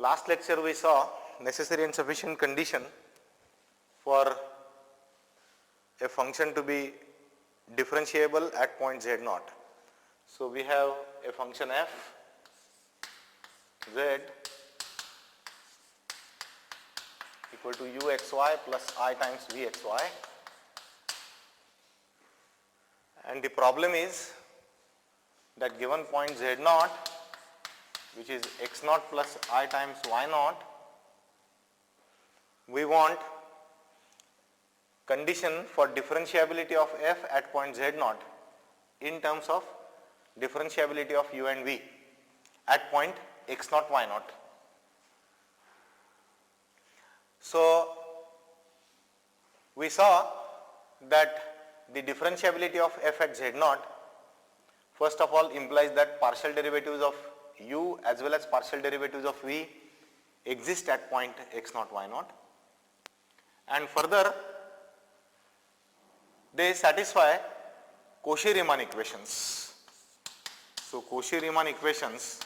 last lecture we saw necessary and sufficient condition for a function to be differentiable at point z0. So we have a function f z equal to uxy plus I times vxy, and the problem is that given point z0, which is x0 plus I times y0, we want condition for differentiability of f at point z0 in terms of differentiability of u and v at point x0 y0. So we saw that the differentiability of f at z0 first of all implies that partial derivatives of u as well as partial derivatives of v exist at point x0 y0, and further they satisfy Cauchy-Riemann equations. So Cauchy-Riemann equations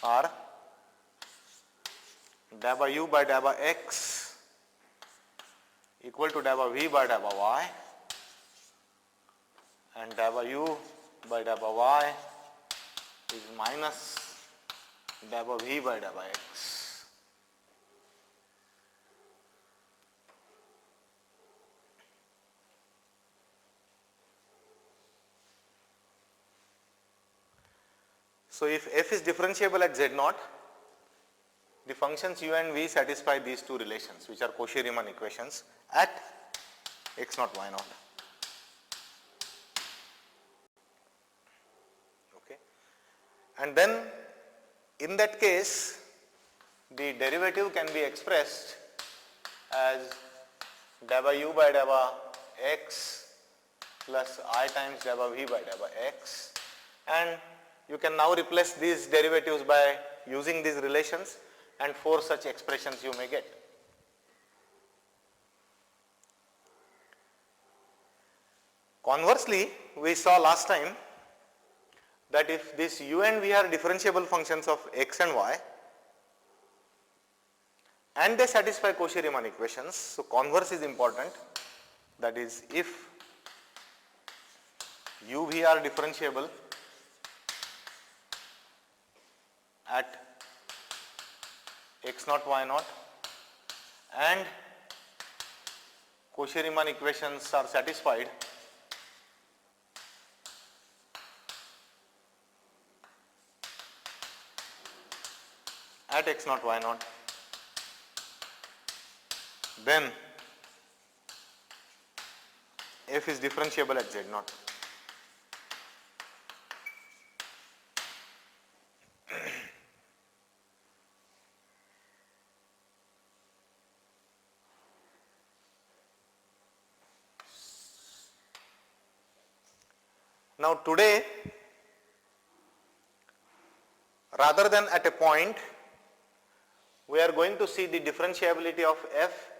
are dA by u by dA by x equal to dA by v by dA by y, and dA by u by dA by y is minus dA by v by dA by x. So if f is differentiable at z0, the functions u and v satisfy these two relations, which are Cauchy-Riemann equations at x0 y0. Okay. And then in that case the derivative can be expressed as dA by u by dA by x plus I times dA by v by dA by x, and you can now replace these derivatives by using these relations, and 4 such expressions you may get. Conversely, we saw last time that if this u and v are differentiable functions of x and y and they satisfy Cauchy-Riemann equations, so converse is important, that is if u v are differentiable at x0 y0 and Cauchy-Riemann equations are satisfied, at x0 y0, then f is differentiable at z0. Now today, rather than at a point, we are going to see the differentiability of f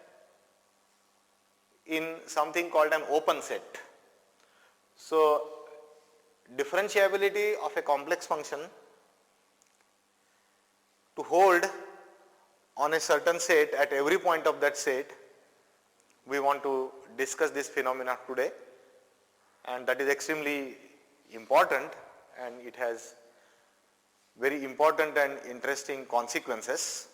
in something called an open set. So differentiability of a complex function to hold on a certain set at every point of that set, we want to discuss this phenomena today, and that is extremely important and it has very important and interesting consequences.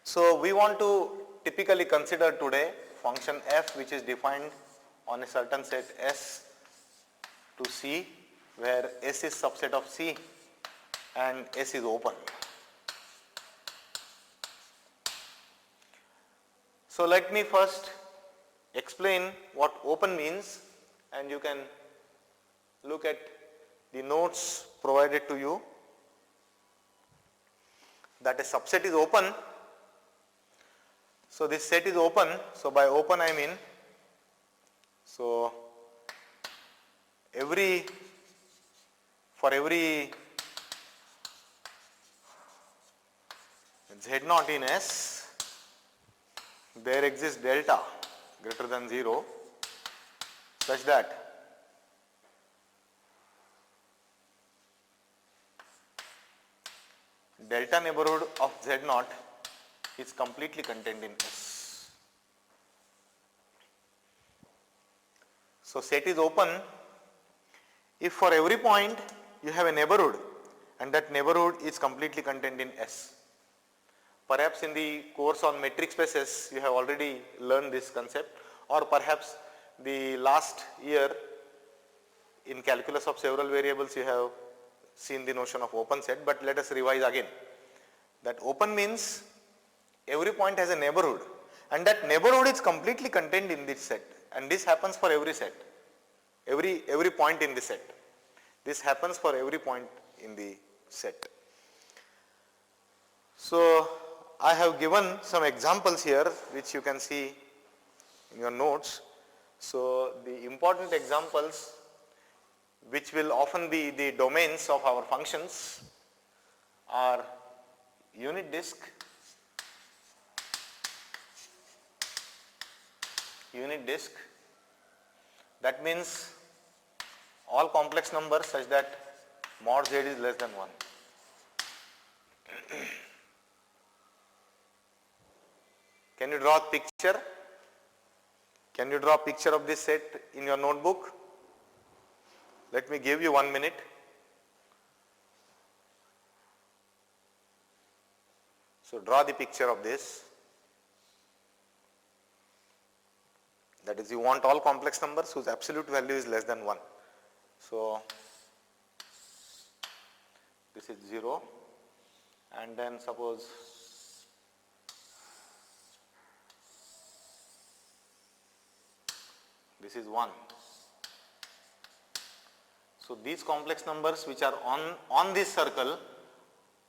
So we want to typically consider today function f which is defined on a certain set S to C, where S is subset of C and S is open. So let me first explain what open means, and you can look at the notes provided to you that a subset is open. So this set is open. So by open I mean, so for every z0 in S, there exists delta greater than 0 such that delta neighborhood of Z naught is completely contained in S. So set is open if for every point you have a neighborhood and that neighborhood is completely contained in S. Perhaps in the course on metric spaces you have already learned this concept, or perhaps the last year in calculus of several variables you have seen the notion of open set, but let us revise again. That open means every point has a neighborhood and that neighborhood is completely contained in this set, and this happens for every set, every point in the set. This happens for every point in the set. So I have given some examples here which you can see in your notes. So the important examples which will often be the domains of our functions are unit disk, that means all complex numbers such that mod Z is less than 1. Can you draw a picture? Can you draw a picture of this set in your notebook? Let me give you 1 minute. So draw the picture of this. That is, you want all complex numbers whose absolute value is less than 1. So this is 0, and then suppose this is 1. So these complex numbers which are on this circle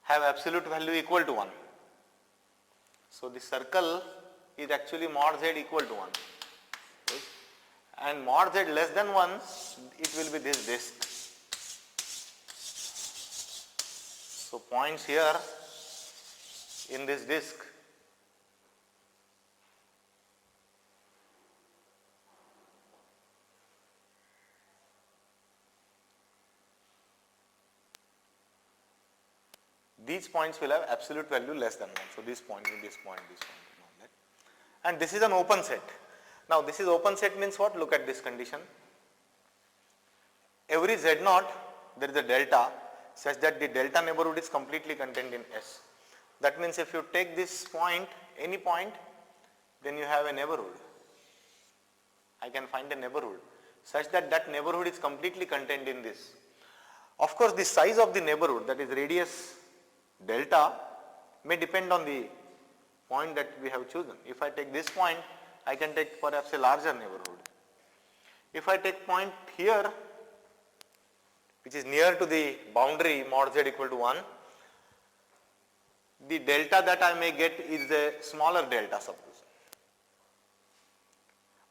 have absolute value equal to 1. So the circle is actually mod Z equal to 1. Right? And mod Z less than 1, it will be this disk. So points here in this disk these points will have absolute value less than 1. So this point, this point, this point and all that. And this is an open set. Now this is open set means what? Look at this condition. Every Z0 there is a delta such that the delta neighborhood is completely contained in S. That means if you take this point, any point, then you have a neighborhood. I can find a neighborhood such that that neighborhood is completely contained in this. Of course the size of the neighborhood, that is radius delta, may depend on the point that we have chosen. If I take this point, I can take perhaps a larger neighborhood. If I take point here which is near to the boundary mod Z equal to 1, the delta that I may get is a smaller delta suppose.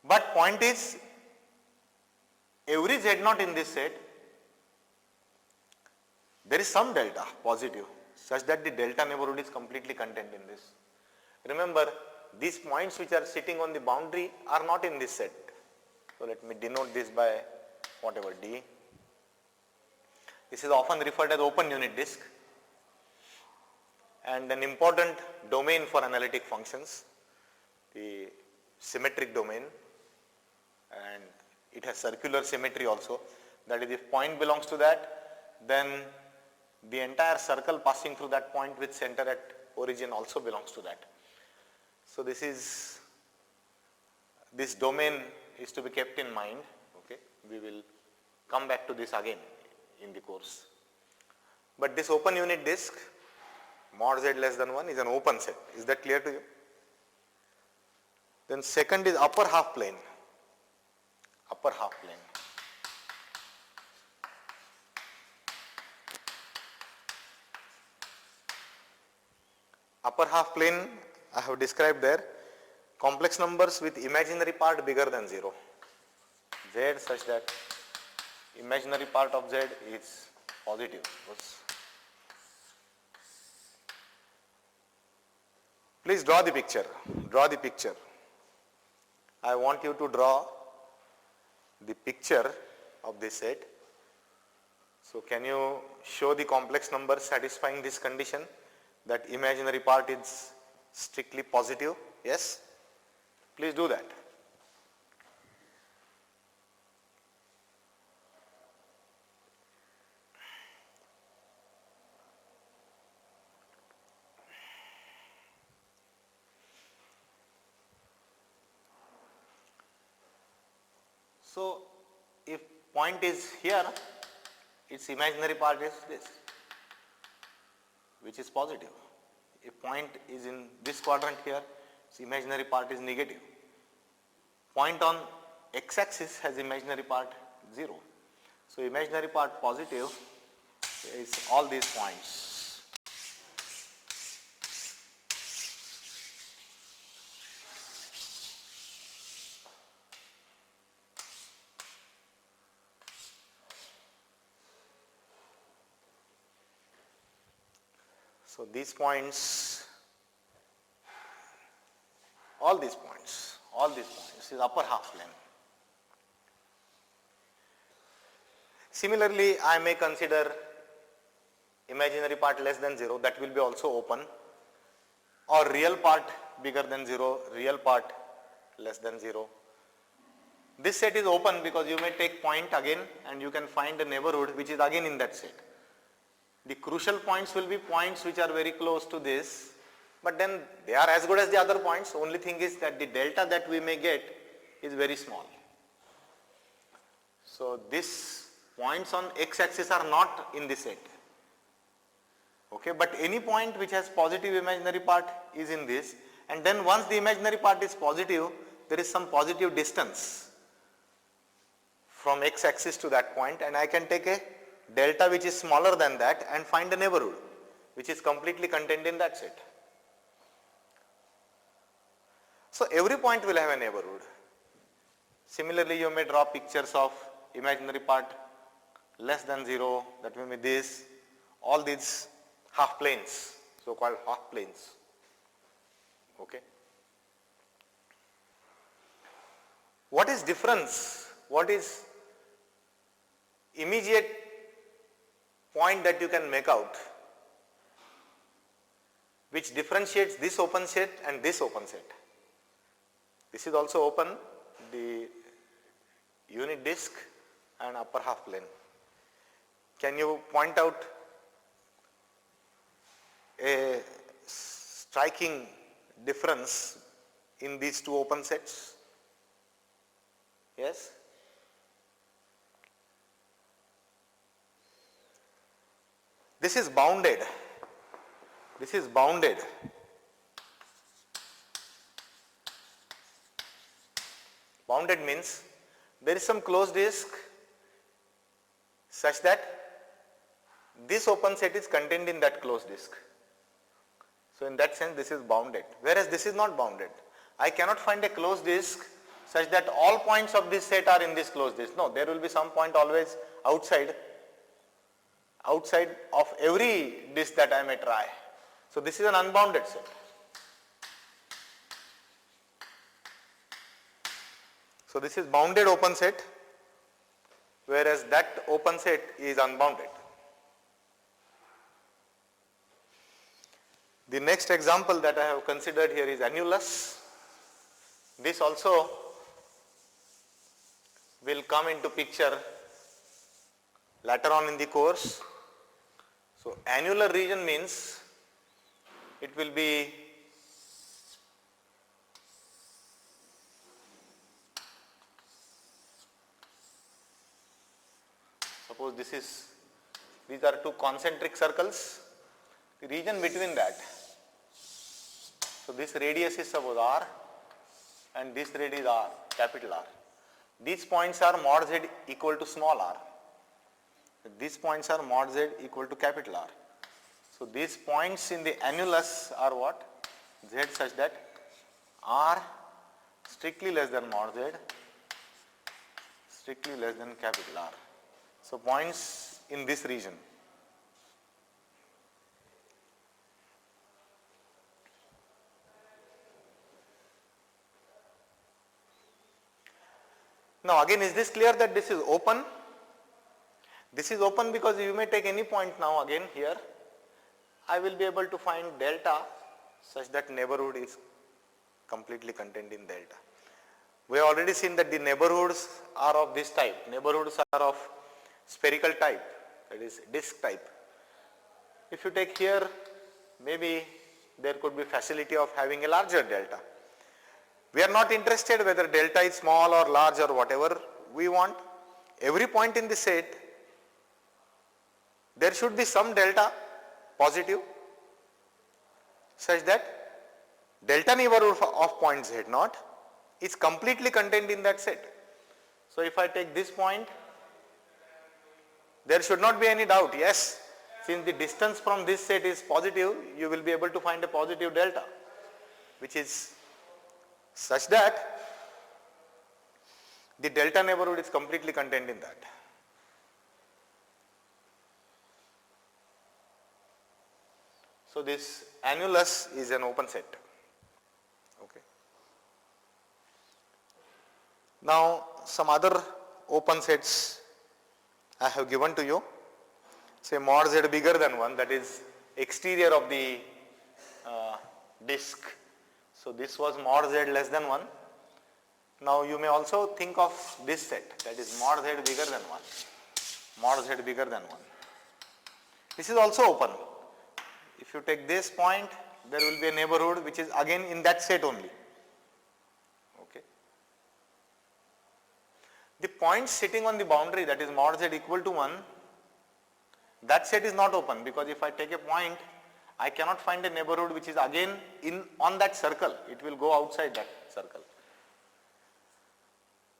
But point is, every Z0 in this set, there is some delta positive such that the delta neighborhood is completely contained in this. Remember, these points which are sitting on the boundary are not in this set. So let me denote this by whatever D. This is often referred as open unit disk, and an important domain for analytic functions, the symmetric domain, and it has circular symmetry also. That is, if point belongs to that, then the entire circle passing through that point with center at origin also belongs to that. So this domain is to be kept in mind. Okay, we will come back to this again in the course. But this open unit disk, mod Z less than 1, is an open set. Is that clear to you? Then second is upper half plane. Upper half plane. Upper half plane I have described there, complex numbers with imaginary part bigger than 0. Z such that imaginary part of Z is positive. Please draw the picture. Draw the picture. I want you to draw the picture of this set. So can you show the complex numbers satisfying this condition that imaginary part is strictly positive? Yes? Please do that. So, if point is here, its imaginary part is this, which is positive. If point is in this quadrant here, its imaginary part is negative. Point on x-axis has imaginary part 0. So, imaginary part positive is all these points. So, these points, all these points is upper half plane. Similarly, I may consider imaginary part less than 0, that will be also open, or real part bigger than 0, real part less than 0. This set is open because you may take point again and you can find a neighborhood which is again in that set. The crucial points will be points which are very close to this, but then they are as good as the other points. Only thing is that the delta that we may get is very small. So, these points on x-axis are not in this set. Okay, but any point which has positive imaginary part is in this, and then once the imaginary part is positive, there is some positive distance from x-axis to that point, and I can take a delta which is smaller than that and find a neighborhood which is completely contained in that set. So, every point will have a neighborhood. Similarly, you may draw pictures of imaginary part less than 0, that will be this, all these half planes, so called half planes. Okay. What is difference? What is immediate point that you can make out which differentiates this open set and this open set? This is also open, the unit disk and upper half plane. Can you point out a striking difference in these two open sets? Yes? This is bounded. This is bounded. Bounded means there is some closed disk such that this open set is contained in that closed disk. So, in that sense this is bounded, whereas this is not bounded. I cannot find a closed disk such that all points of this set are in this closed disk. No, there will be some point always outside of every disk that I may try. So, this is an unbounded set. So, this is bounded open set, whereas that open set is unbounded. The next example that I have considered here is annulus. This also will come into picture later on in the course. So, annular region means it will be suppose these are two concentric circles, the region between that. So, this radius is suppose r and this radius r, capital R. These points are mod z equal to small r. These points are mod z equal to capital R. So, these points in the annulus are what? Z such that r strictly less than mod z, strictly less than capital R. So, points in this region. Now, again, is this clear that this is open? This is open because you may take any point now again here. I will be able to find delta such that neighborhood is completely contained in delta. We have already seen that the neighborhoods are of this type. Neighborhoods are of spherical type, that is disk type. If you take here, maybe there could be facility of having a larger delta. We are not interested whether delta is small or large or whatever we want. Every point in the set, there should be some delta positive such that delta neighborhood of point Z0 is completely contained in that set. So if I take this point, there should not be any doubt, yes, since the distance from this set is positive, you will be able to find a positive delta, which is such that the delta neighborhood is completely contained in that. So this annulus is an open set. Okay. Now some other open sets I have given to you. Say mod z bigger than 1, that is exterior of the disk. So this was mod z less than 1. Now you may also think of this set, that is mod z bigger than 1. Mod z bigger than 1. This is also open. If you take this point, there will be a neighborhood which is again in that set only. Okay. The points sitting on the boundary, that is mod z equal to 1, that set is not open, because if I take a point, I cannot find a neighborhood which is again on that circle. It will go outside that circle.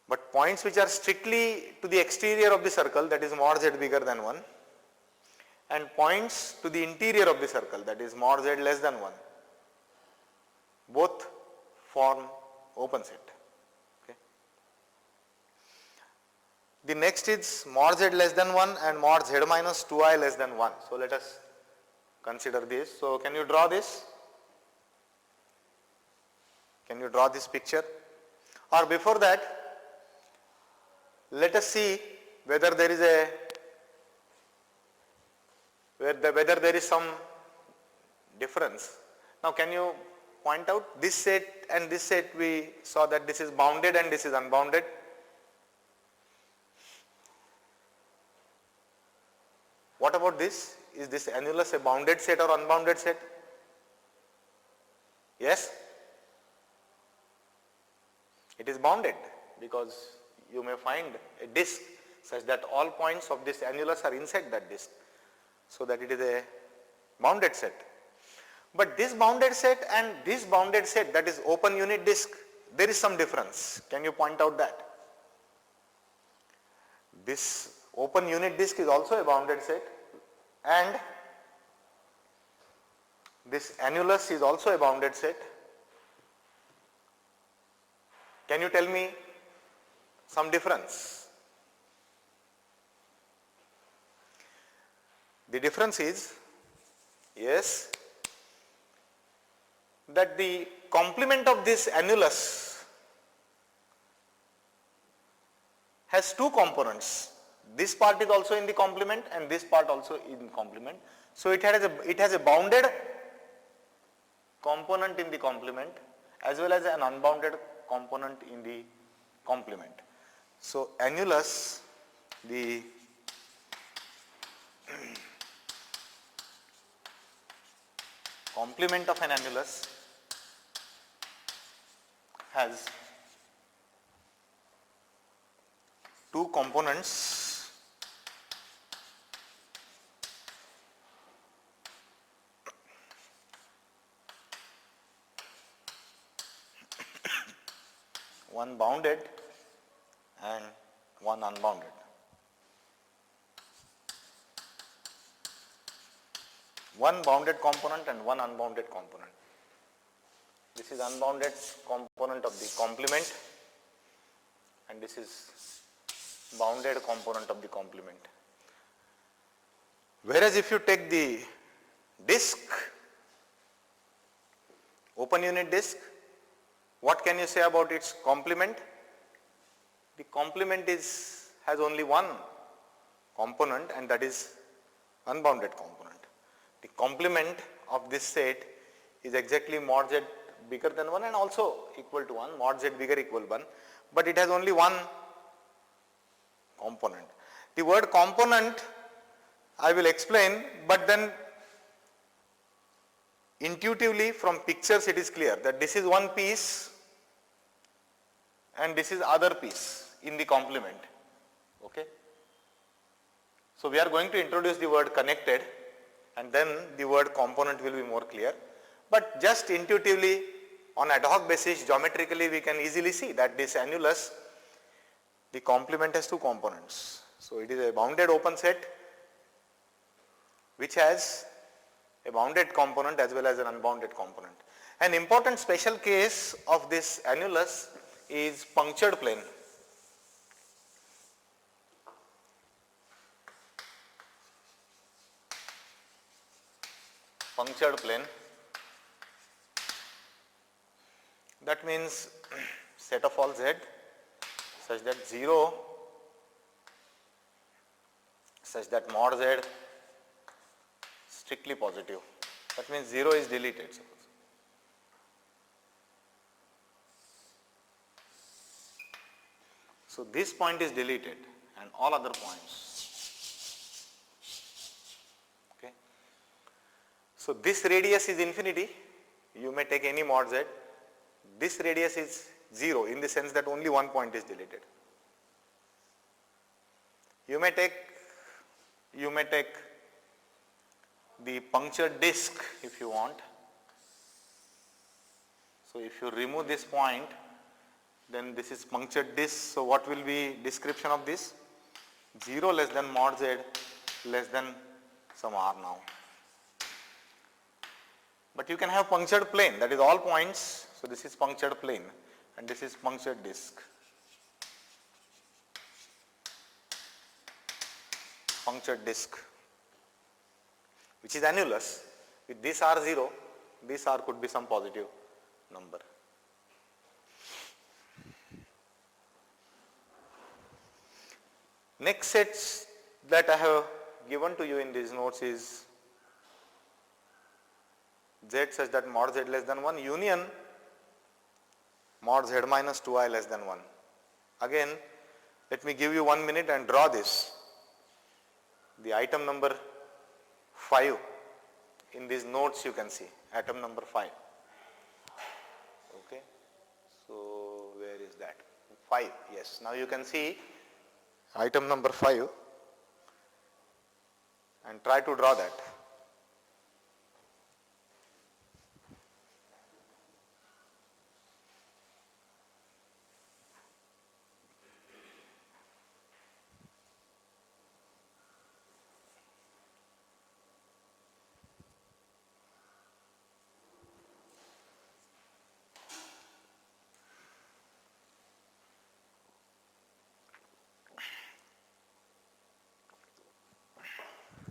But points which are strictly to the exterior of the circle, that is mod z bigger than 1, and points to the interior of the circle, that is mod z less than 1, both form open set. Okay. The next is mod z less than 1 and mod z minus 2i less than 1. So let us consider this. So can you draw this? Can you draw this picture? Or before that, let us see whether there is a whether there is some difference. Now can you point out this set and this set, we saw that this is bounded and this is unbounded. What about this? Is this annulus a bounded set or unbounded set? Yes? It is bounded because you may find a disk such that all points of this annulus are inside that disk. So that it is a bounded set. But this bounded set and this bounded set, that is open unit disk, there is some difference. Can you point out that? This open unit disk is also a bounded set, and this annulus is also a bounded set. Can you tell me some difference? The difference is, yes, that the complement of this annulus has two components. This part is also in the complement and this part also in complement. So it has a bounded component in the complement as well as an unbounded component in the complement. So annulus, the complement of an annulus has two components, one bounded and one unbounded. One bounded component and one unbounded component. This is unbounded component of the complement and this is bounded component of the complement. Whereas if you take the disk, open unit disk, what can you say about its complement? The complement has only one component and that is unbounded component. The complement of this set is exactly mod z bigger than 1 and also equal to 1, mod z bigger equal 1, but it has only one component. The word component I will explain, but then intuitively from pictures it is clear that this is one piece and this is other piece in the complement. Okay. So we are going to introduce the word connected and then the word component will be more clear. But just intuitively on ad hoc basis, geometrically we can easily see that this annulus, the complement has two components. So it is a bounded open set which has a bounded component as well as an unbounded component. An important special case of this annulus is punctured plane. Punctured plane, that means set of all z such that 0 such that mod z strictly positive. That means 0 is deleted, suppose. So this point is deleted and all other points. Okay. So this radius is infinity, you may take any mod z. This radius is 0 in the sense that only one point is deleted. You may take the punctured disk if you want. So if you remove this point, then this is punctured disk. So what will be description of this? 0 less than mod z less than some r now. But you can have punctured plane, that is all points. So this is punctured plane and this is punctured disk. Punctured disk, which is annulus. With this r0, this r could be some positive number. Next sets that I have given to you in these notes is z such that mod z less than 1 union mod z minus 2i less than 1. Again, let me give you 1 minute and draw this. The item number 5 in these notes you can see, atom number 5. Okay. So where is that? 5, yes. Now you can see item number 5 and try to draw that.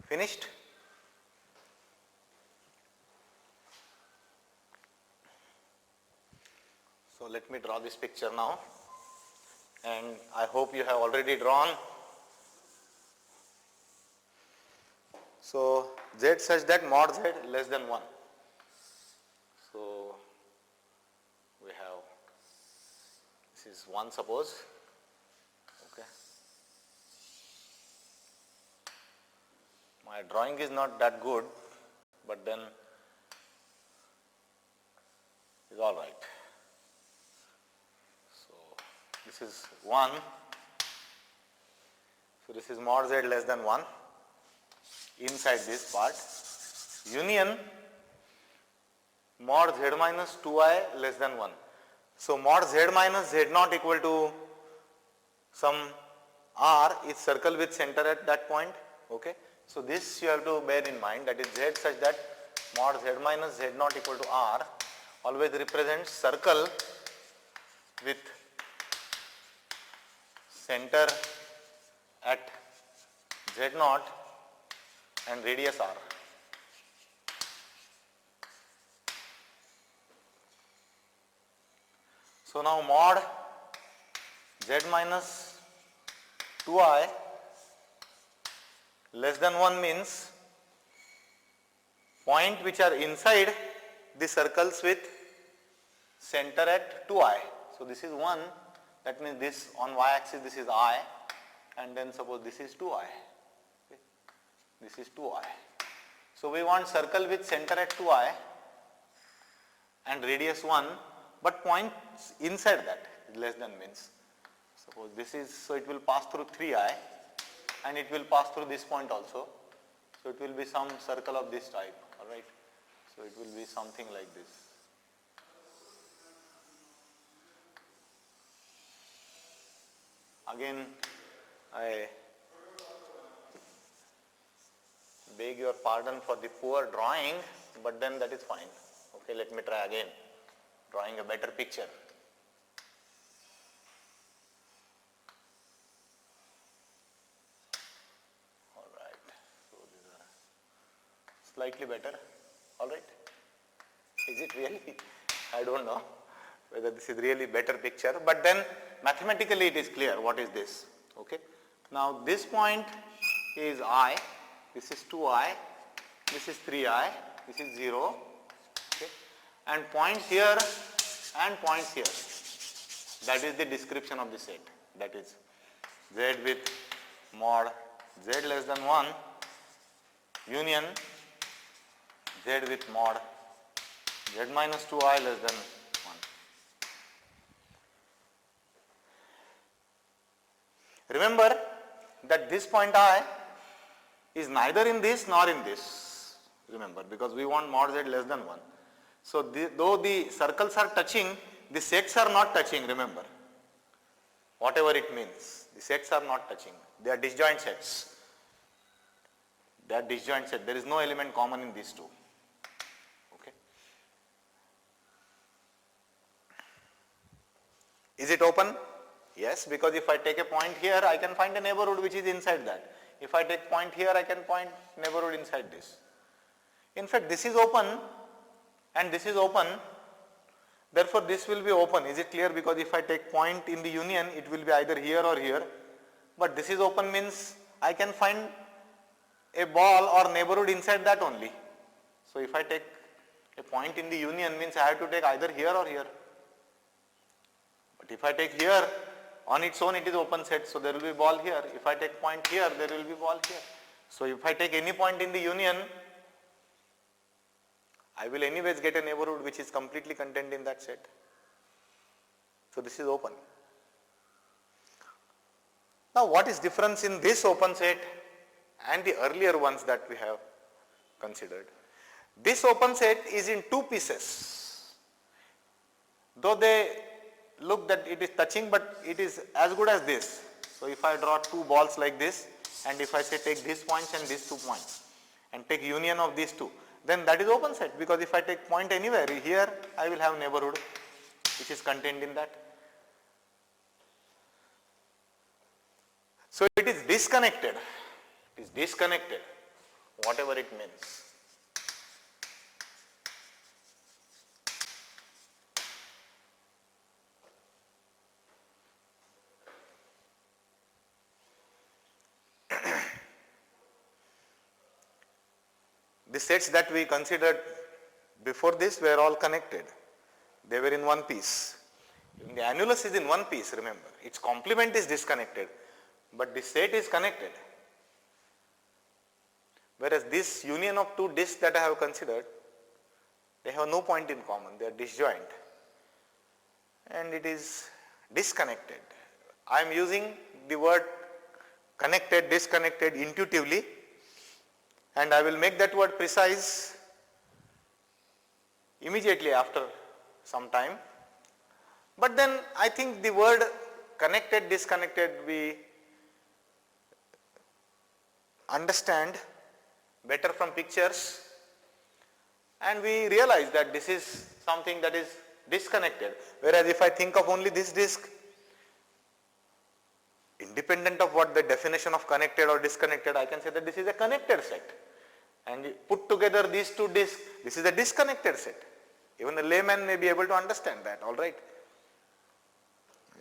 Finished? So let me draw this picture now, and I hope you have already drawn. So z such that mod z less than 1. So we have, this is 1 suppose. Okay. My drawing is not that good, but then is all right. So this is 1. So this is mod z less than 1 inside this part. Union mod z minus 2i less than 1. So mod z minus z naught equal to some r is circle with center at that point. Okay. So this you have to bear in mind, that is z such that mod z minus z naught equal to r always represents circle with center at z naught and radius r. So now mod z minus 2i less than 1 means point which are inside the circles with center at 2i. So this is 1, that means this on y axis this is I, and then suppose this is 2i. Okay. This is 2i. So we want circle with center at 2i and radius 1, but points inside that, less than means. Suppose this is, so it will pass through 3i and it will pass through this point also. So it will be some circle of this type, alright. So it will be something like this. Again, I beg your pardon for the poor drawing, but then that is fine. Okay, let me try again, drawing a better picture. Alright, so these are slightly better, alright. Is it really? I don't know whether this is really better picture, but then mathematically it is clear what is this. Okay. Now this point is I, this is 2i, this is 3i, this is 0, okay, and points here and points here. That is the description of the set. That is z with mod z less than 1 union z with mod z minus 2i less than 1. Remember that this point I is neither in this nor in this, remember, because we want mod z less than 1. So though the circles are touching, the sets are not touching, remember, whatever it means, the sets are not touching, they are disjoint sets. They are disjoint sets, there is no element common in these two. Okay. Is it open? Yes, because if I take a point here, I can find a neighborhood which is inside that. If I take point here, I can find neighborhood inside this. In fact, this is open and this is open, therefore this will be open. Is it clear? Because if I take point in the union, it will be either here or here, but this is open means I can find a ball or neighborhood inside that only. So if I take a point in the union means I have to take either here or here. But if I take here, on its own it is open set, so there will be ball here. If I take point here, there will be ball here. So if I take any point in the union, I will anyways get a neighborhood which is completely contained in that set. So this is open. Now what is difference in this open set and the earlier ones that we have considered? This open set is in two pieces. Though they look that it is touching, but it is as good as this. So if I draw two balls like this, and if I say take these points and these 2 points and take union of these two, then that is open set, because if I take point anywhere here, I will have neighborhood which is contained in that. So it is disconnected. It is disconnected, whatever it means. The sets that we considered before this were all connected. They were in one piece. The annulus is in one piece, remember. Its complement is disconnected, but the set is connected. Whereas this union of two disks that I have considered, they have no point in common, they are disjoint. And it is disconnected. I am using the word connected, disconnected intuitively, and I will make that word precise immediately after some time. But then I think the word connected, disconnected we understand better from pictures, and we realize that this is something that is disconnected. Whereas if I think of only this disk, independent of what the definition of connected or disconnected, I can say that this is a connected set. And put together these two disks, this is a disconnected set. Even a layman may be able to understand that, alright.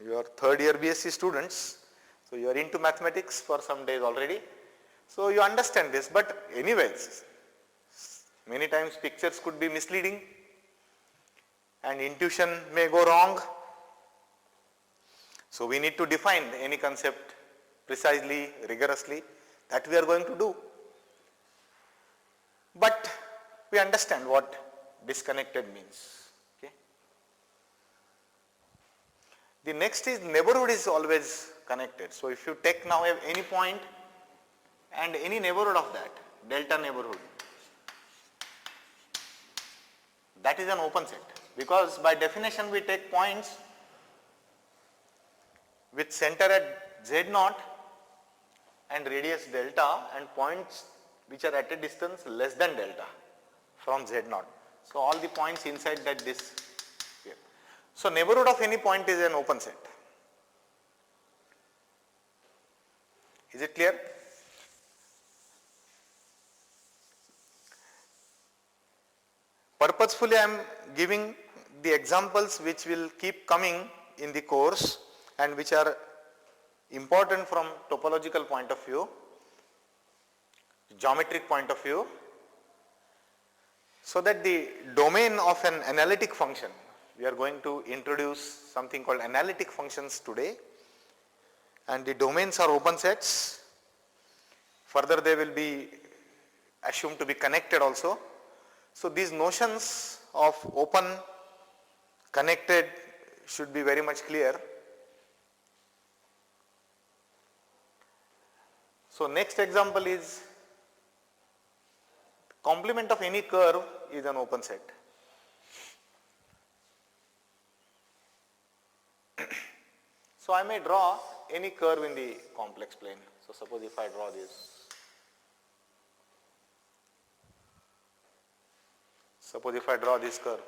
You are third year BSc students, so you are into mathematics for some days already. So you understand this, but anyways, Many times pictures could be misleading and intuition may go wrong. So we need to define any concept precisely, rigorously. That we are going to do. But we understand what disconnected means. Okay. The next is neighborhood is always connected. So if you take now any point and any neighborhood of that, delta neighborhood, that is an open set, because by definition we take points with center at z0 and radius delta and points which are at a distance less than delta from z0. So all the points inside that this here. So neighborhood of any point is an open set. Is it clear? Purposefully I am giving the examples which will keep coming in the course and which are important from topological point of view, geometric point of view, so that the domain of an analytic function, we are going to introduce something called analytic functions today, and the domains are open sets. Further they will be assumed to be connected also. So these notions of open, connected should be very much clear. So next example is complement of any curve is an open set. So I may draw any curve in the complex plane. So suppose if I draw this. Suppose if I draw this curve.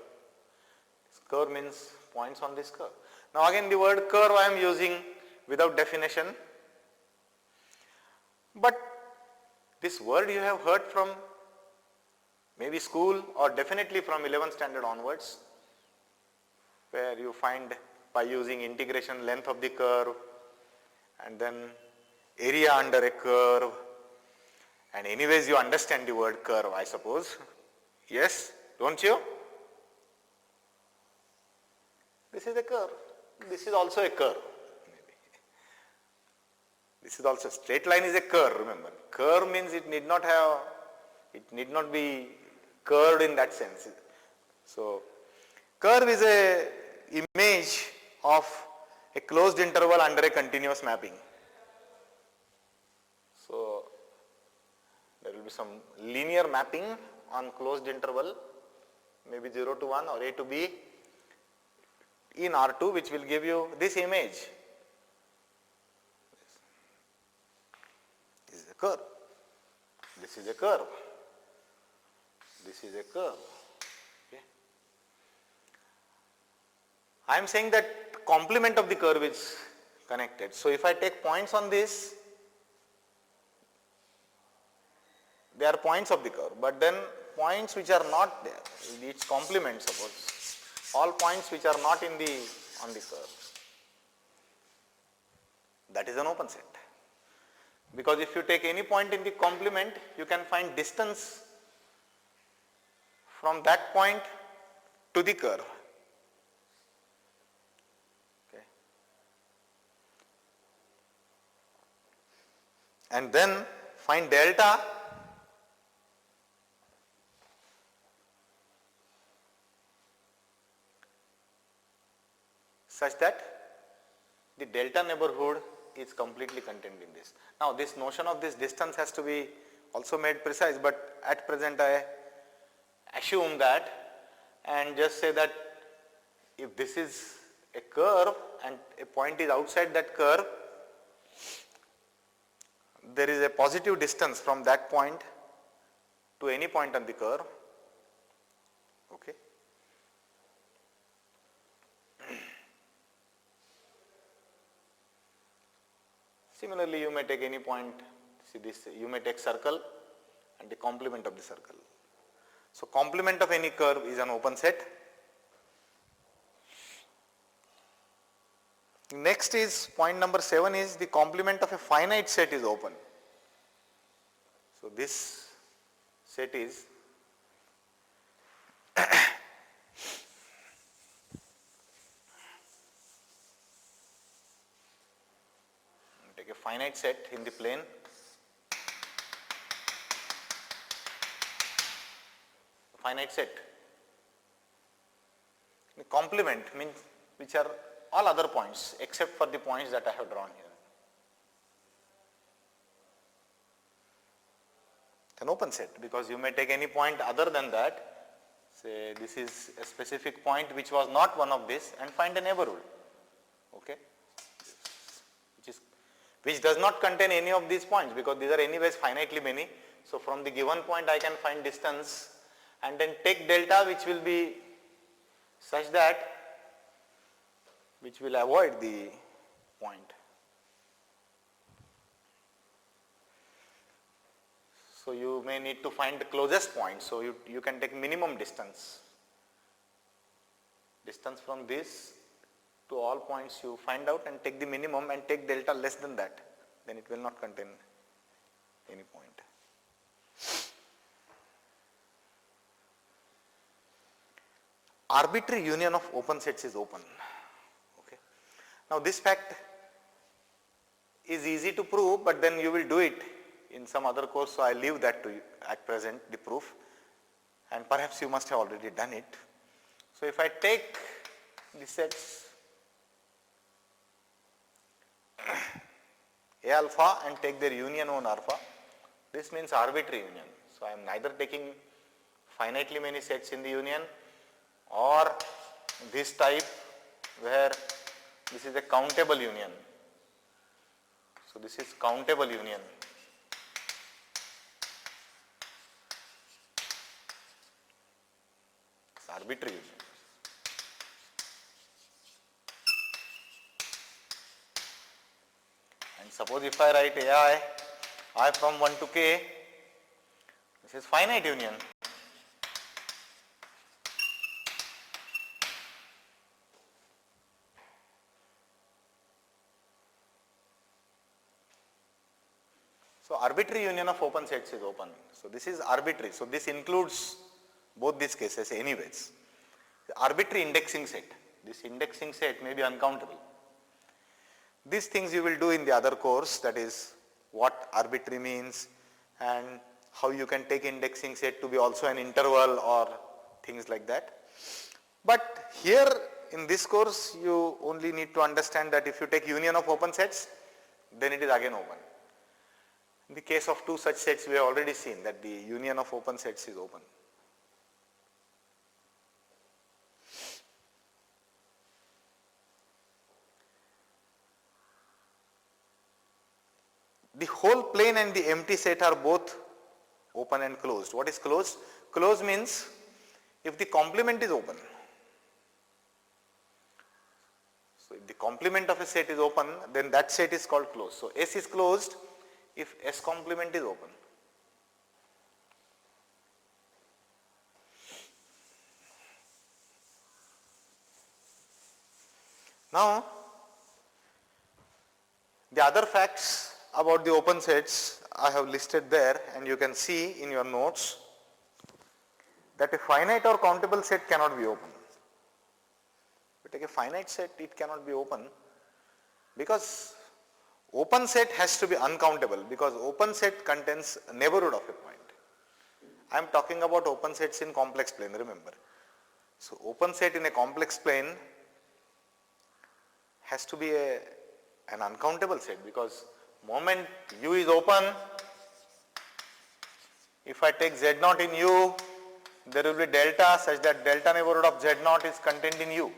This curve means points on this curve. Now again the word curve I am using without definition. But this word you have heard from maybe school or definitely from 11th standard onwards, where you find by using integration length of the curve and then area under a curve, and anyways you understand the word curve, I suppose. Yes, don't you? This is a curve. This is also a curve. This is also, straight line is a curve, remember. Curve means it need not be curved in that sense. So curve is a image of a closed interval under a continuous mapping. So there will be some linear mapping on closed interval, maybe 0 to 1 or A to B in R2, which will give you this image. This is a curve. This is a curve. This is a curve. Okay. I am saying that complement of the curve is connected. So if I take points on this, they are points of the curve, but then points which are not there, its complement, suppose, all points which are not on the curve, that is an open set. Because if you take any point in the complement, you can find distance from that point to the curve. Okay. And then find delta such that the delta neighborhood is completely contained in this. Now this notion of this distance has to be also made precise, but at present I assume that and just say that if this is a curve and a point is outside that curve, there is a positive distance from that point to any point on the curve. Okay. Similarly, you may take any point, see this, you may take circle and the complement of the circle. So complement of any curve is an open set. Next is point number 7 is the complement of a finite set is open. So this set is finite set in the plane, finite set. The complement means which are all other points except for the points that I have drawn here. An open set, because you may take any point other than that. Say this is a specific point which was not one of this, and find a neighborhood, okay, which does not contain any of these points, because these are anyways finitely many. So from the given point I can find distance and then take delta, which will be such that which will avoid the point. So you may need to find the closest point. So you can take minimum distance. Distance from this to all points you find out and take the minimum and take delta less than that. Then it will not contain any point. Arbitrary union of open sets is open. Okay. Now this fact is easy to prove, but then you will do it in some other course, so I leave that to you at present, the proof, and perhaps you must have already done it. So if I take the sets A alpha and take their union on alpha, this means arbitrary union. So I am neither taking finitely many sets in the union or this type where this is a countable union. So this is countable union. It's arbitrary union. And suppose if I write I from 1 to k, this is finite union. So arbitrary union of open sets is open. So this is arbitrary. So this includes both these cases anyways. The arbitrary indexing set. This indexing set may be uncountable. These things you will do in the other course, that is what arbitrary means and how you can take indexing set to be also an interval or things like that. But here in this course you only need to understand that if you take union of open sets, then it is again open. In the case of two such sets, we have already seen that the union of open sets is open. The whole plane and the empty set are both open and closed. What is closed? Closed means if the complement is open. So if the complement of a set is open, then that set is called closed. So S is closed if S complement is open. Now, the other facts about the open sets I have listed there, and you can see in your notes that a finite or countable set cannot be open. If you take a finite set, it cannot be open because open set has to be uncountable, because open set contains a neighborhood of a point. I am talking about open sets in complex plane, remember. So open set in a complex plane has to be an uncountable set, because moment U is open, if I take Z naught in U, there will be delta such that delta neighborhood of Z naught is contained in U.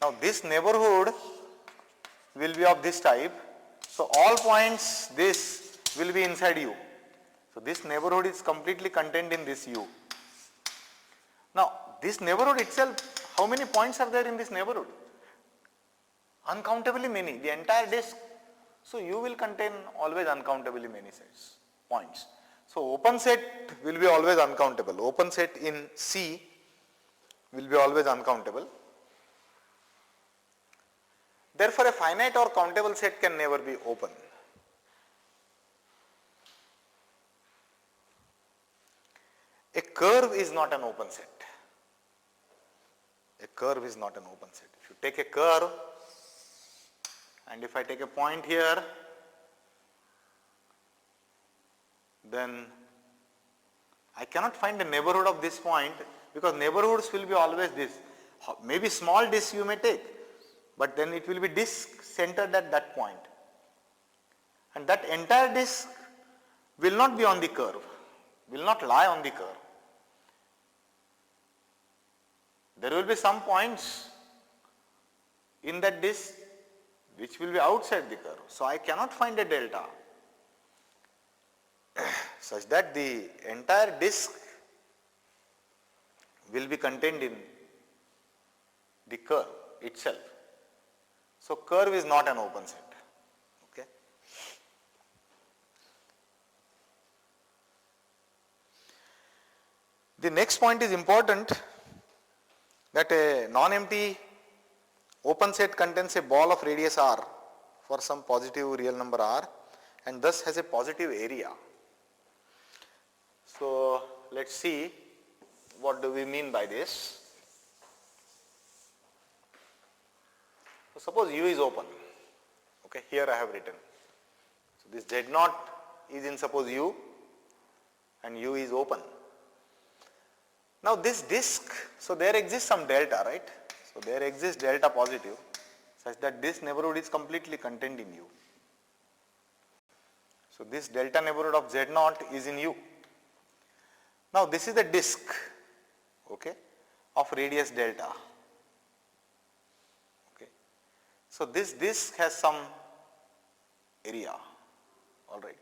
Now this neighborhood will be of this type. So all points this will be inside U. So this neighborhood is completely contained in this U. Now this neighborhood itself, how many points are there in this neighborhood? Uncountably many, the entire disk. So U will contain always uncountably many sets, points. So open set will be always uncountable. Open set in C will be always uncountable. Therefore, a finite or countable set can never be open. A curve is not an open set. A curve is not an open set. If you take a curve, and if I take a point here then I cannot find a neighborhood of this point, because neighborhoods will be always this. Maybe small disk you may take, but then it will be disk centered at that point. And that entire disk will not be on the curve, will not lie on the curve. There will be some points in that disk which will be outside the curve. So I cannot find a delta such that the entire disk will be contained in the curve itself. So curve is not an open set. Okay. The next point is important, that a non-empty open set contains a ball of radius r for some positive real number r, and thus has a positive area. So let us see what do we mean by this. So suppose U is open. Okay, here I have written. So this Z0 is in suppose U and U is open. Now this disk, so there exists some delta, right? So there exists delta positive such that this neighborhood is completely contained in U. So this delta neighborhood of Z0 is in U. Now this is the disk, okay, of radius delta. Okay. So this disk has some area, all right.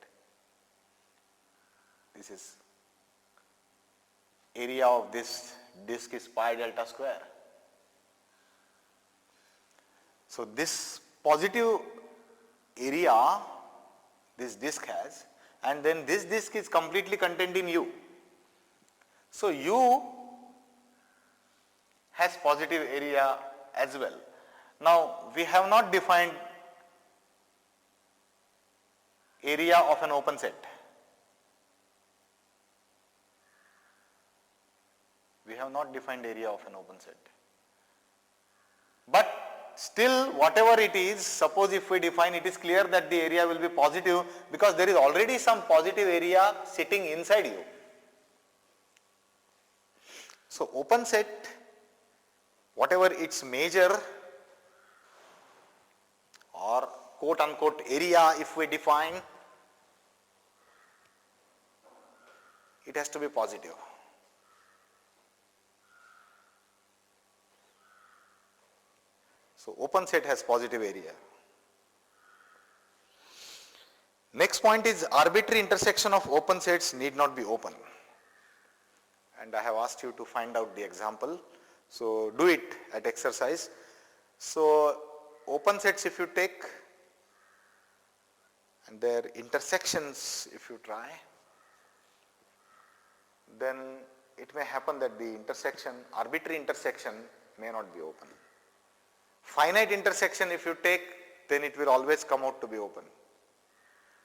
This is area of this disk is pi delta square. So this positive area this disk has, and then this disk is completely contained in U. So U has positive area as well. Now we have not defined area of an open set. We have not defined area of an open set. But still whatever it is, suppose if we define, it is clear that the area will be positive because there is already some positive area sitting inside U. So open set, whatever its measure or quote unquote area if we define, it has to be positive. So open set has positive area. Next point is arbitrary intersection of open sets need not be open. And I have asked you to find out the example. So do it at exercise. So open sets if you take and their intersections if you try, then it may happen that the intersection, arbitrary intersection may not be open. Finite intersection if you take, then it will always come out to be open.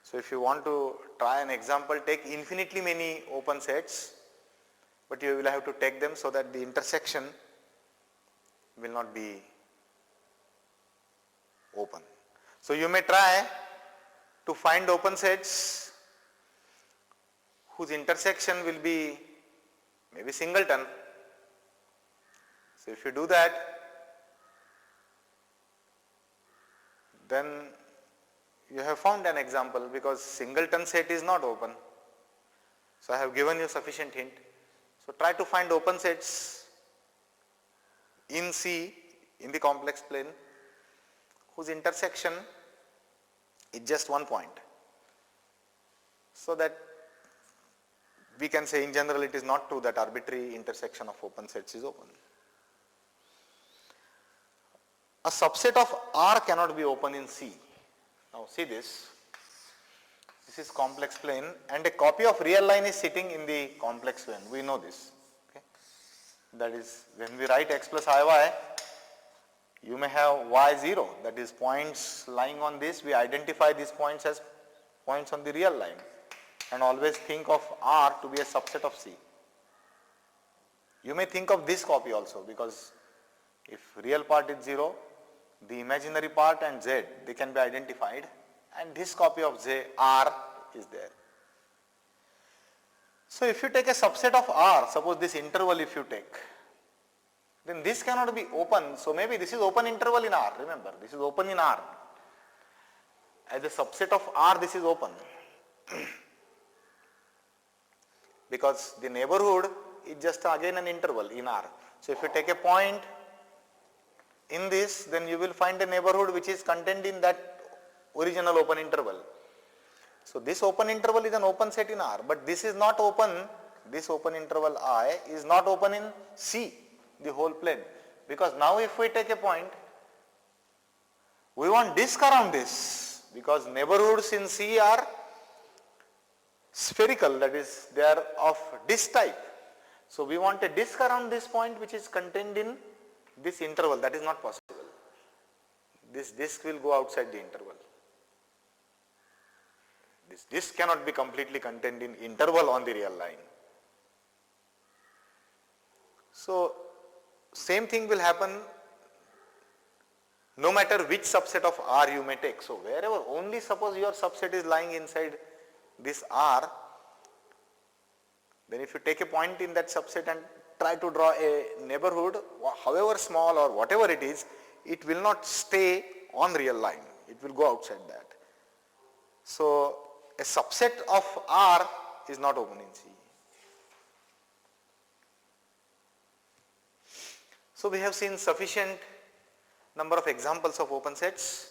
So if you want to try an example, take infinitely many open sets, but you will have to take them so that the intersection will not be open. So you may try to find open sets whose intersection will be maybe singleton. So if you do that, then you have found an example because singleton set is not open. So I have given you sufficient hint. So try to find open sets in C in the complex plane whose intersection is just one point. So that we can say in general it is not true that arbitrary intersection of open sets is open. A subset of R cannot be open in C. Now see this. This is complex plane and a copy of real line is sitting in the complex plane. We know this. Okay. That is when we write x plus iy, you may have y0, that is points lying on this. We identify these points as points on the real line and always think of R to be a subset of C. You may think of this copy also because if real part is 0, the imaginary part and Z, they can be identified, and this copy of Z R is there. So if you take a subset of R, suppose this interval if you take, then this cannot be open. So maybe this is open interval in R, remember, this is open in R. As a subset of R, this is open. Because the neighborhood is just again an interval in R. So if you take a point in this, then you will find a neighborhood which is contained in that original open interval. So this open interval is an open set in R, but this is not open, this open interval I is not open in C, the whole plane. Because now if we take a point, we want disk around this, because neighborhoods in C are spherical, that is they are of disk type. So we want a disk around this point which is contained in this interval. That is not possible. This disk will go outside the interval. This disk cannot be completely contained in interval on the real line. So same thing will happen no matter which subset of R you may take. So wherever, only suppose your subset is lying inside this R, then if you take a point in that subset and try to draw a neighborhood, however small or whatever it is, it will not stay on real line. It will go outside that. So a subset of R is not open in C. So we have seen sufficient number of examples of open sets.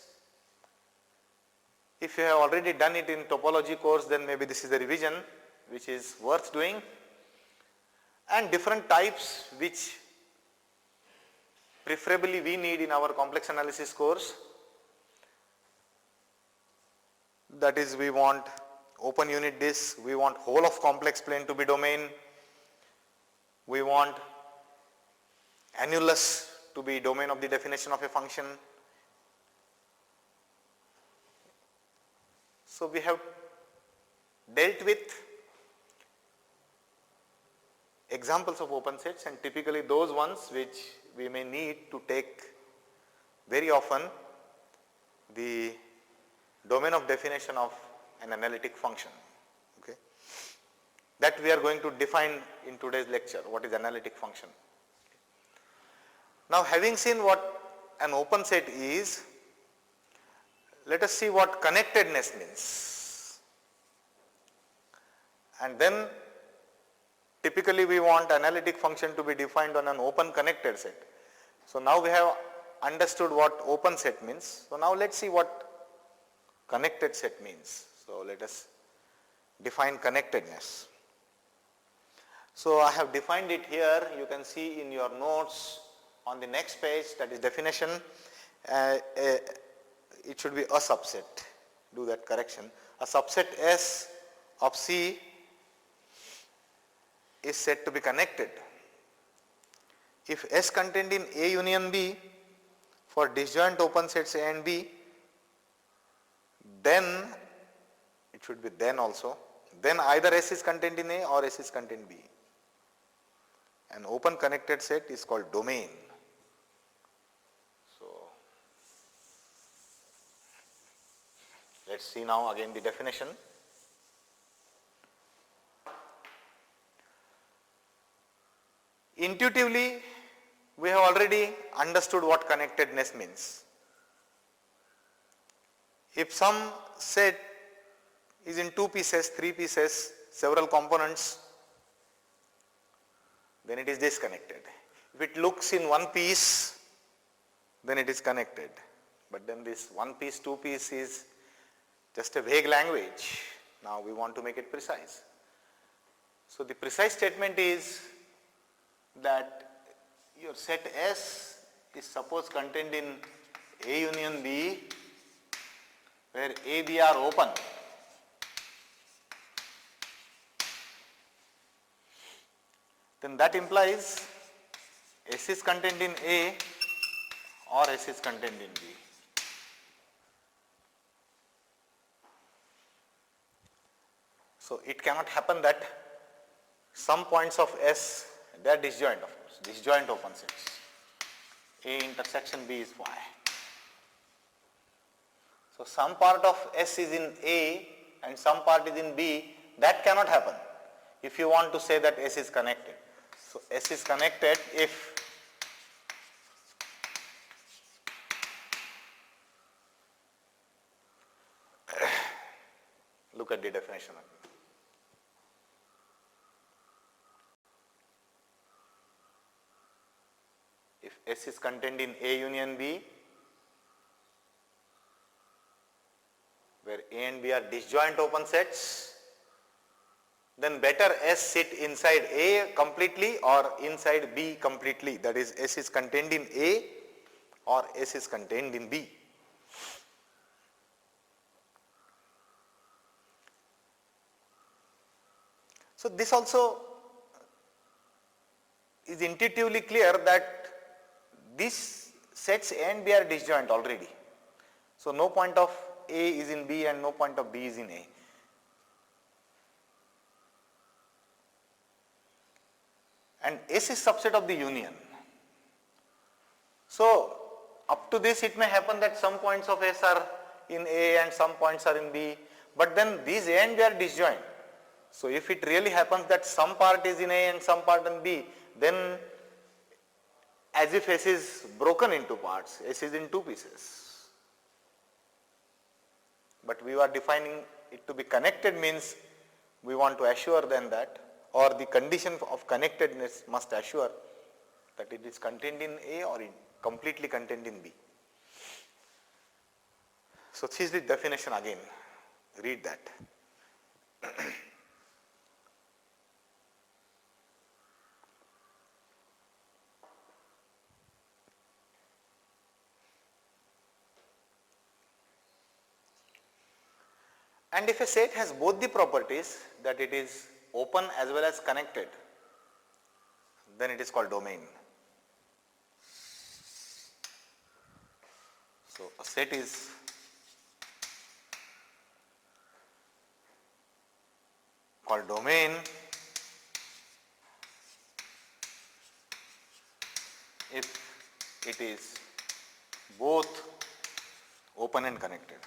If you have already done it in topology course, then maybe this is a revision which is worth doing, and different types which preferably we need in our complex analysis course. That is, we want open unit disk, we want whole of complex plane to be domain, we want annulus to be domain of the definition of a function. So we have dealt with examples of open sets, and typically those ones which we may need to take very often, the domain of definition of an analytic function. Okay. That we are going to define in today's lecture, what is analytic function. Now having seen what an open set is, let us see what connectedness means. And then typically we want analytic function to be defined on an open connected set. So now we have understood what open set means. So now let's see what connected set means. So let us define connectedness. So I have defined it here. You can see in your notes on the next page, that is definition. It should be a subset. Do that correction. A subset S of C is said to be connected if S contained in A union B for disjoint open sets A and B, then it should be then also, then either S is contained in A or S is contained in B. An open connected set is called domain. So let's see now again the definition. Intuitively, we have already understood what connectedness means. If some set is in 2 pieces, 3 pieces, several components, then it is disconnected. If it looks in one piece, then it is connected. But then this one piece, 2 piece is just a vague language. Now we want to make it precise. So the precise statement is that your set S is suppose contained in A union B, where A, B are open. Then that implies S is contained in A or S is contained in B. So it cannot happen that some points of S, they are disjoint, of course, disjoint open sets. A intersection B is Y. So some part of S is in A and some part is in B, that cannot happen. if you want to say that S is connected. So S is connected if look at the definition again. If S is contained in A union B, where A and B are disjoint open sets, then better S sit inside A completely or inside B completely. That is, S is contained in A or S is contained in B. So this also is intuitively clear that these sets A and B are disjoint already. So no point of A is in B and no point of B is in A. And S is subset of the union. So up to this it may happen that some points of S are in A and some points are in B, but then these A and B are disjoint. So if it really happens that some part is in A and some part in B, then as if S is broken into parts, S is in two pieces. But we are defining it to be connected means we want to assure then that, or the condition of connectedness must assure that it is contained in A or completely contained in B. So this is the definition again, read that. And if a set has both the properties that it is open as well as connected, then it is called domain. So a set is called domain if it is both open and connected.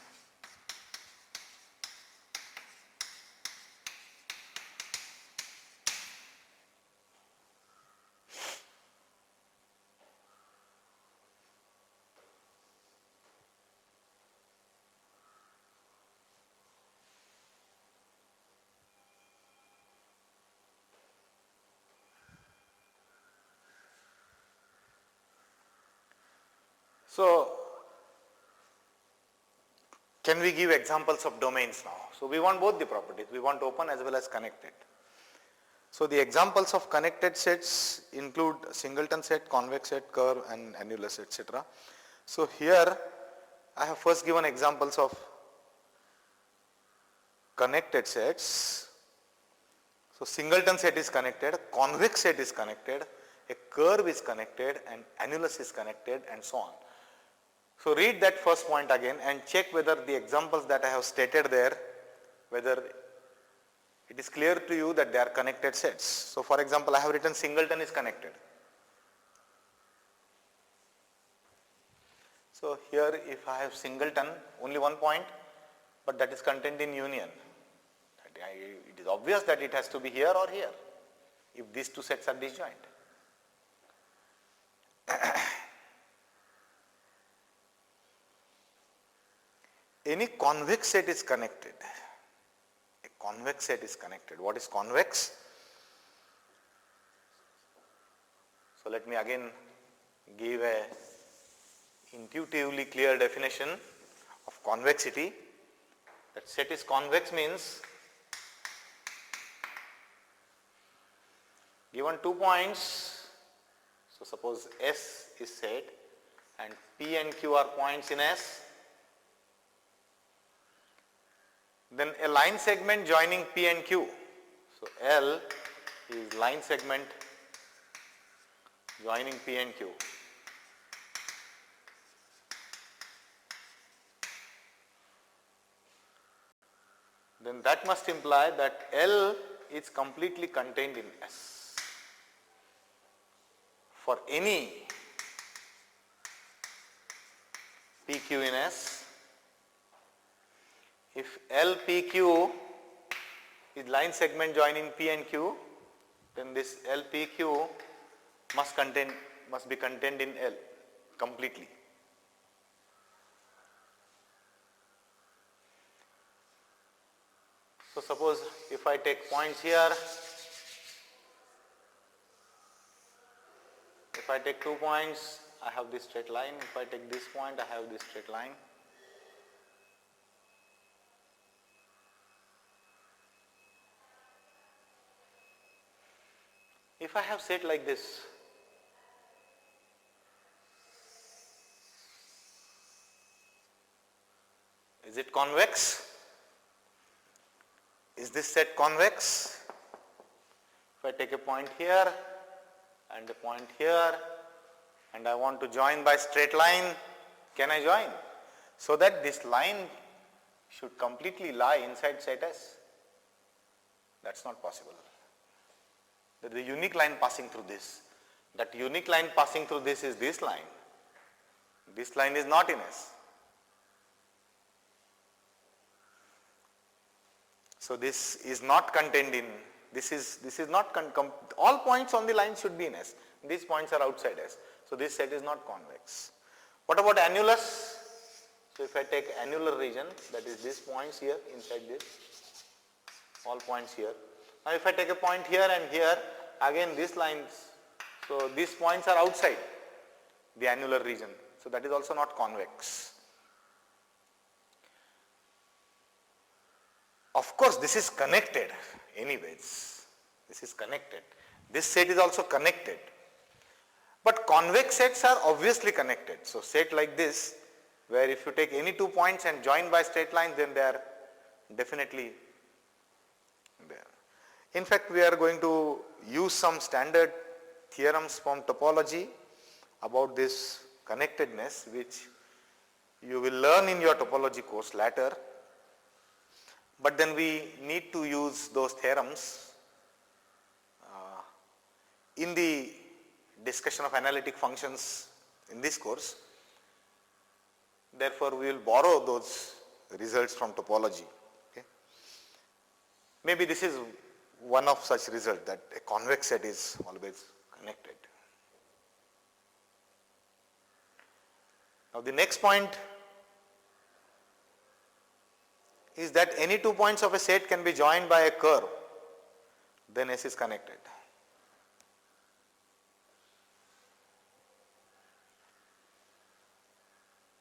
So can we give examples of domains now? So we want both the properties, we want open as well as connected. So the examples of connected sets include singleton set, convex set, curve and annulus, etc. So here I have first given examples of connected sets. So singleton set is connected, convex set is connected, a curve is connected and annulus is connected and so on. So read that first point again and check whether the examples that I have stated there, whether it is clear to you that they are connected sets. So for example, I have written singleton is connected. So here if I have singleton, only one point, but that is contained in union. It is obvious that it has to be here or here if these two sets are disjoint. Any convex set is connected. A convex set is connected. What is convex? So let me again give a intuitively clear definition of convexity. That set is convex means given 2 points, so suppose S is set and P and Q are points in S, then a line segment joining P and Q. So L is line segment joining P and Q. Then that must imply that L is completely contained in S. For any PQ in S, if LPQ is line segment joining P and Q, then this LPQ must be contained in L completely. So suppose if I take points here, if I take 2 points, I have this straight line. If I take this point, I have this straight line. If I have set like this, is it convex? Is this set convex? If I take a point here and a point here and I want to join by straight line, can I join? So that this line should completely lie inside set S. That's not possible. There is a unique line passing through this. That unique line passing through this is this line. This line is not in S. So this is not contained in, this is not, all points on the line should be in S. These points are outside S. So this set is not convex. What about annulus? So if I take annular region, that is these points here inside this, all points here. Now if I take a point here and here, again these lines, so these points are outside the annular region. So that is also not convex. Of course this is connected anyways, this is connected. This set is also connected. But convex sets are obviously connected. So set like this, where if you take any 2 points and join by straight lines, then they are definitely there. In fact, we are going to use some standard theorems from topology about this connectedness, which you will learn in your topology course later. But then we need to use those theorems in the discussion of analytic functions in this course. Therefore, we will borrow those results from topology. Okay. Maybe this is one of such results, that a convex set is always connected. Now the next point is that any 2 points of a set can be joined by a curve, then S is connected.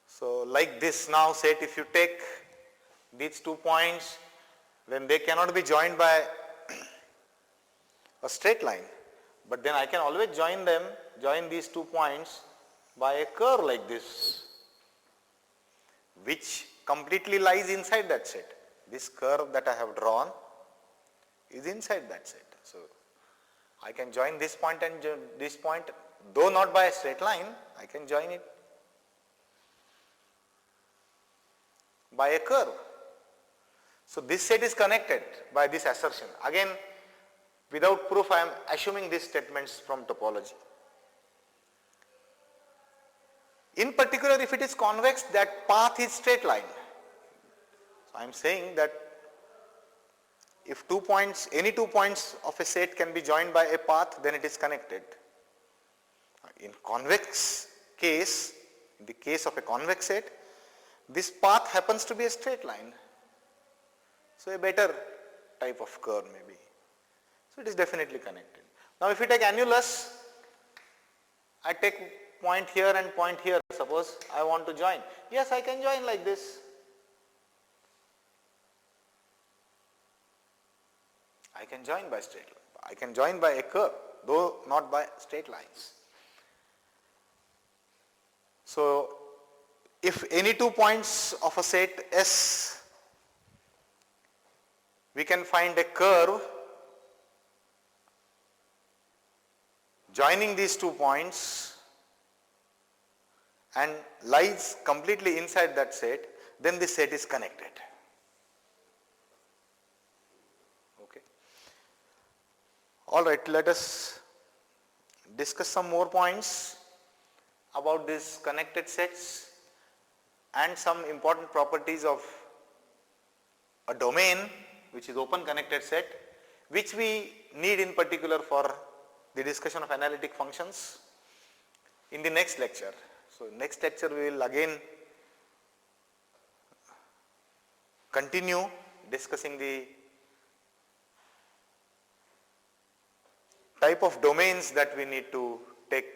So like this now set, if you take these 2 points, then they cannot be joined by a straight line, but then I can always join these 2 points by a curve like this, which completely lies inside that set. This curve that I have drawn is inside that set. So I can join this point and this point, though not by a straight line, I can join it by a curve. So this set is connected by this assertion. Again, without proof, I am assuming these statements from topology. In particular, if it is convex, that path is straight line. So I am saying that if 2 points, any 2 points of a set can be joined by a path, then it is connected. In convex case, in the case of a convex set, this path happens to be a straight line. So a better type of curve maybe. So it is definitely connected. Now if you take annulus, I take point here and point here, suppose I want to join. Yes, I can join like this. I can join by straight line. I can join by a curve, though not by straight lines. So if any 2 points of a set S, we can find a curve joining these 2 points and lies completely inside that set, then this set is connected. Okay. All right, let us discuss some more points about these connected sets and some important properties of a domain which is open connected set, which we need in particular for the discussion of analytic functions in the next lecture. So next lecture we will again continue discussing the type of domains that we need to take